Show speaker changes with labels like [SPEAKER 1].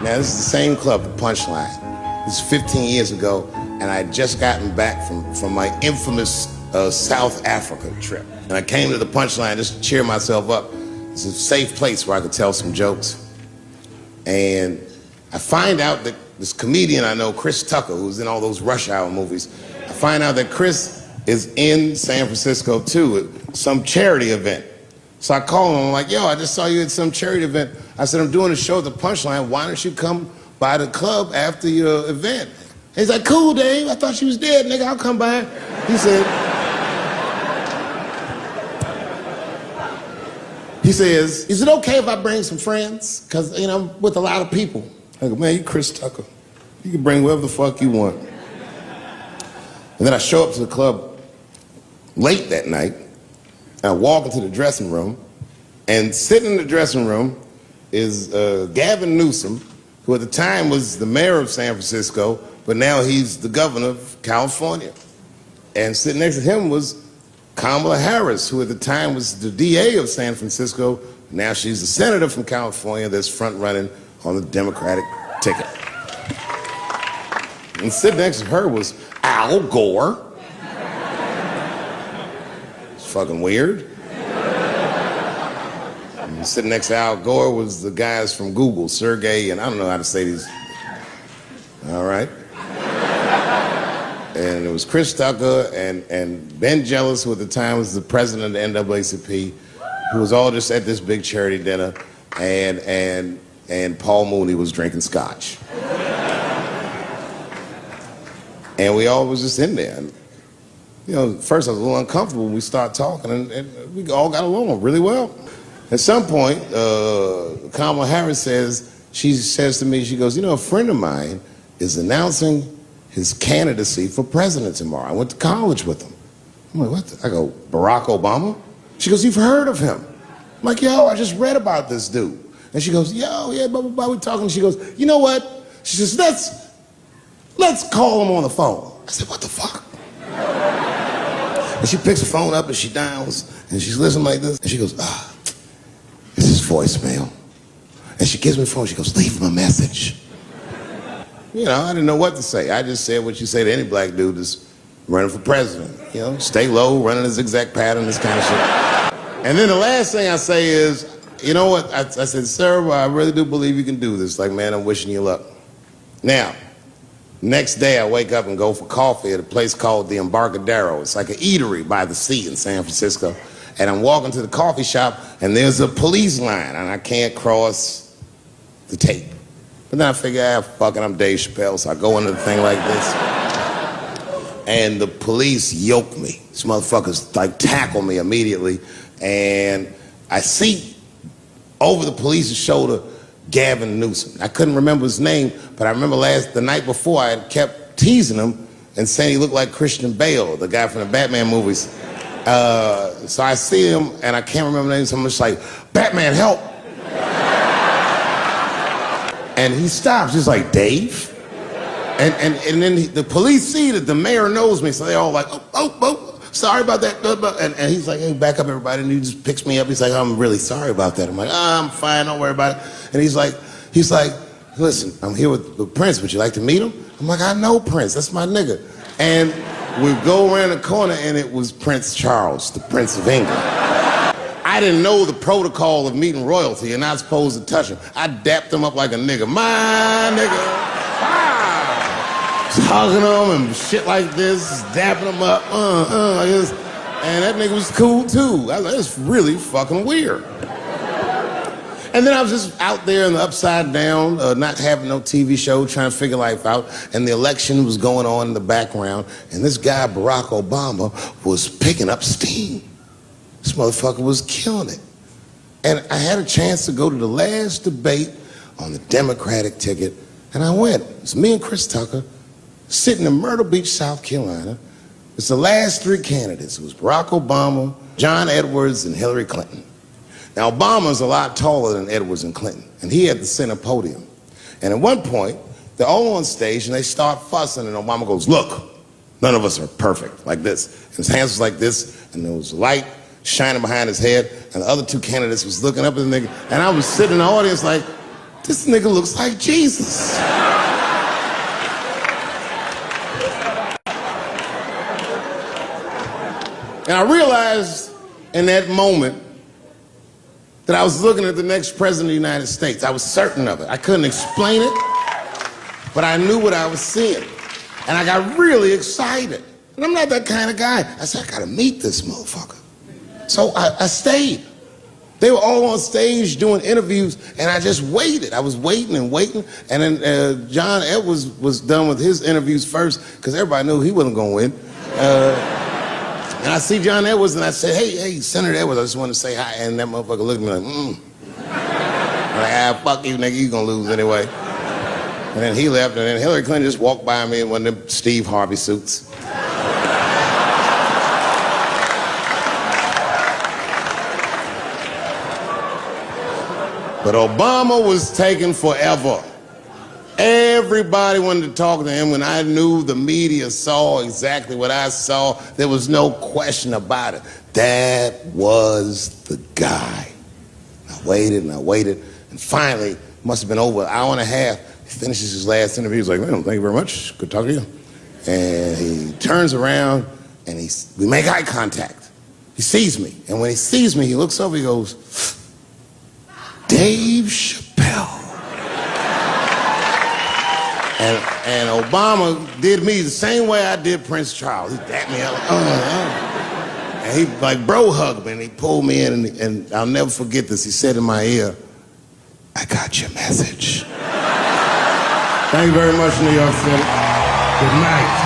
[SPEAKER 1] Now, this is the same club, the Punchline. This is 15 years ago, and I had just gotten back from my infamous South Africa trip. And I came to the Punchline just to cheer myself up. It's a safe place where I could tell some jokes. And I find out that this comedian I know, Chris Tucker, who's in all those Rush Hour movies, I find out that Chris is in San Francisco too, at some charity event. So I call him, I'm like, yo, I just saw you at some charity event. I said, I'm doing a show at the Punchline. Why don't you come by the club after your event? He's like, cool, Dave. I thought she was dead, nigga. I'll come by. He says, is it okay if I bring some friends? Because, you know, I'm with a lot of people. I go, man, you Chris Tucker. You can bring whoever the fuck you want. And then I show up to the club late that night. And I walk into the dressing room, and sitting in the dressing room is Gavin Newsom, who at the time was the mayor of San Francisco, but now he's the governor of California. And sitting next to him was Kamala Harris, who at the time was the DA of San Francisco. Now she's the senator from California that's front-running on the Democratic ticket. And sitting next to her was Al Gore. Fucking weird. And sitting next to Al Gore was the guys from Google, Sergey, and I don't know how to say these. All right. And it was Chris Tucker and Ben Jealous, who at the time was the president of the NAACP, who was all just at this big charity dinner, and Paul Mooney was drinking scotch. And we all was just in there. And, you know, first I was a little uncomfortable when we started talking, and we all got along really well. At some point, Kamala Harris says to me, she goes, you know, a friend of mine is announcing his candidacy for president tomorrow. I went to college with him. I'm like, what? I go, Barack Obama? She goes, you've heard of him? I'm like, yo, I just read about this dude. And she goes, yo, yeah, blah, blah, blah, we're talking. She goes, you know what? She says, let's call him on the phone. I said, what the fuck? And she picks the phone up and she dials and she's listening like this. And she goes, it's his voicemail. And she gives me the phone. She goes, leave him a message. You know, I didn't know what to say. I just said what you say to any black dude that's running for president. You know, stay low, running a zigzag pattern, this kind of shit. And then the last thing I say is, you know what? I said, sir, I really do believe you can do this. Like, man, I'm wishing you luck. Now, next day, I wake up and go for coffee at a place called the Embarcadero. It's like an eatery by the sea in San Francisco. And I'm walking to the coffee shop, and there's a police line, and I can't cross the tape. But then I figure, fuck it, I'm Dave Chappelle, so I go into the thing like this. And the police yoke me. These motherfuckers, like, tackle me immediately. And I see over the police's shoulder Gavin Newsom. I couldn't remember his name, but I remember the night before I had kept teasing him and saying he looked like Christian Bale, the guy from the Batman movies. So I see him and I can't remember the name, so I'm just like, Batman, help! And he stops, he's like, Dave? And then the police see that the mayor knows me, so they're all like, oh, sorry about that. And he's like, hey, back up everybody, and he just picks me up. He's like, I'm really sorry about that. I'm like, I'm fine, don't worry about it. And he's like, listen, I'm here with Prince, would you like to meet him? I'm like, I know Prince, that's my nigga. And we go around the corner and it was Prince Charles, the Prince of England. I didn't know the protocol of meeting royalty. You're not supposed to touch him. I dapped him up like a nigga. My nigga. Hugging him and shit like this, dapping him up, like this. And that nigga was cool too. I was like, it's really fucking weird. And then I was just out there in the upside down, not having no TV show, trying to figure life out. And the election was going on in the background. And this guy, Barack Obama, was picking up steam. This motherfucker was killing it. And I had a chance to go to the last debate on the Democratic ticket. And I went. It's me and Chris Tucker sitting in Myrtle Beach, South Carolina. It's the last three candidates. It was Barack Obama, John Edwards, and Hillary Clinton. Now, Obama's a lot taller than Edwards and Clinton, and he had the center podium. And at one point, they're all on stage, and they start fussing, and Obama goes, look, none of us are perfect, like this. And his hands was like this, and there was light shining behind his head, and the other two candidates was looking up at the nigga, and I was sitting in the audience like, this nigga looks like Jesus. And I realized in that moment that I was looking at the next president of the United States. I was certain of it. I couldn't explain it, but I knew what I was seeing. And I got really excited. And I'm not that kind of guy. I said, I gotta meet this motherfucker. So I stayed. They were all on stage doing interviews, and I just waited. I was waiting and waiting. And then John Edwards was done with his interviews first, because everybody knew he wasn't gonna win. And I see John Edwards, and I said, hey, Senator Edwards, I just want to say hi. And that motherfucker looked at me like, I'm like, fuck you, nigga, you gonna lose anyway. And then he left, and then Hillary Clinton just walked by me in one of them Steve Harvey suits. But Obama was taking forever. Everybody wanted to talk to him. When I knew the media saw exactly what I saw, there was no question about it. That was the guy. I waited, and finally, must have been over an hour and a half, he finishes his last interview. He's like, well, thank you very much. Good talking to you. And he turns around, and we make eye contact. He sees me, and when he sees me, he looks over, he goes, Dave Chappelle. And Obama did me the same way I did Prince Charles. He dapped me up, and he like bro hugged me, and he pulled me in, and I'll never forget this. He said in my ear, I got your message. Thank you very much, New York City. Good night.